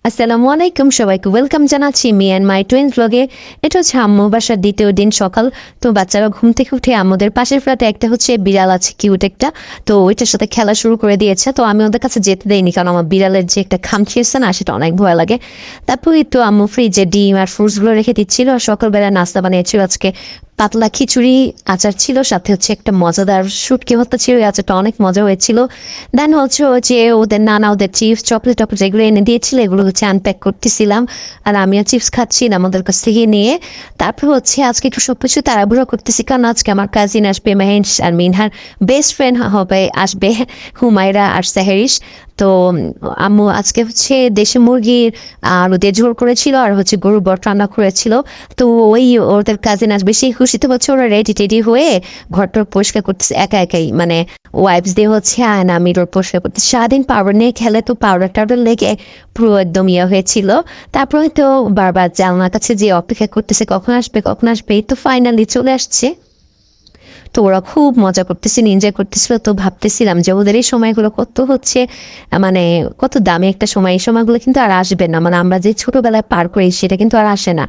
আসসালামু আলাইকুম, সবাইকে ওয়েলকাম জানাচ্ছি মি অ্যান্ড মাই টুইন্স ব্লগে। এটা হচ্ছে আম্মু বাসার দ্বিতীয় দিন সকাল। তো বাচ্চারা ঘুম থেকে উঠে আমাদের পাশের ফ্ল্যাটে একটা হচ্ছে বিড়াল আছে, কিউট একটা। তো ওইটার সাথে খেলা শুরু করে দিয়েছে। তো আমি ওদের কাছে যেতে দেইনি, কারণ আমার বিড়ালের যে একটা খামচি আছে না, সেটা অনেক ভয় লাগে। তারপরে তো আম্মু ফ্রিজে ডিম আর ফ্রুটসগুলো রেখে দিচ্ছিল, আর সকালবেলা নাস্তা বানিয়েছিল আজকে। পাতলা খিচুড়ি, আচার ছিল, সাথে হচ্ছে একটা মজাদার শুটকি ভর্তা ছিল। এই আচারটা অনেক মজা হয়েছিল। দেন হচ্ছে যে ওদের নানা ওদের চিপস চকলেট টকলেট যেগুলো এনে দিয়েছিল, এগুলো হচ্ছে আনপ্যাক করতেছিলাম। আর আমিও চিপস খাচ্ছিলাম ওদের কাছ থেকে নিয়ে। তারপর হচ্ছে আজকে একটু সবকিছু তাড়াহুড়ো করতেছি, কারণ আজকে আমার কাজিন আসবে মেহেন্স, আর মিনহার বেস্ট ফ্রেন্ড হবে আসবে হুমায়রা আর সেহেরিস। তো আম্মু আজকে হচ্ছে দেশি মুরগির আর ওদের ঝোল করেছিল, আর হচ্ছে গরু বট রান্না করেছিল। তো ওই ওদের কাজিন আসবে, সেই খুশিতে হচ্ছে ওরা রেডি টেডি হয়ে ঘরটা পরিষ্কার করতেছে একা একাই, মানে ওয়াইপস দিয়ে হচ্ছে আয়না মিরর পরিষ্কার করতে। সারাদিন পাউডার নিয়ে খেলে, তো পাউডার টাউডার লেগে পুরো একদম ইয়ে হয়েছিল। তারপর হয়তো বারবার জানলার কাছে যে অপেক্ষা করতেছে কখন আসবে কখন আসবে, এই তো ফাইনালি চলে আসছে। তো ওরা খুব মজা করতেছিল, এনজয় করতেছিল। তো ভাবতেছিলাম যে ওদের এই সময়গুলো কত হচ্ছে, মানে কত দামি একটা সময়। এই সময়গুলো কিন্তু আর আসবে না, মানে আমরা যে ছোটবেলায় পার করি সেটা কিন্তু আর আসে না।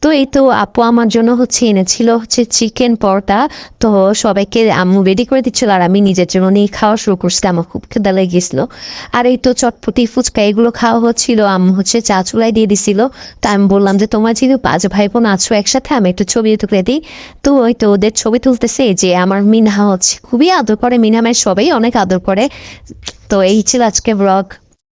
তো এই তো আপু আমার জন্য হচ্ছে এনেছিল হচ্ছে চিকেন পরোটা। তো সবাইকে আম্মু রেডি করে দিচ্ছিল, আর আমি নিজের জন্য নিয়ে খাওয়া শুরু করছিলাম। আমার খুব খিদা লেগে গেছিল। আর এই তো চটপটি ফুচকা এগুলো খাওয়া হচ্ছিল, আম্মু হচ্ছে চা চুলাই দিয়ে দিছিল। তা আমি বললাম যে তোমার যেহেতু পাঁচ ভাই বোন আছো একসাথে, আমি একটু ছবি তুলে দিই। তো ওই তো ওদের ছবি তুলতেছে, যে আমার মিনহা হচ্ছে খুবই আদর করে, মিনহা মেয়ে সবাই অনেক আদর করে। তো এই ছিল আজকে ব্লগ।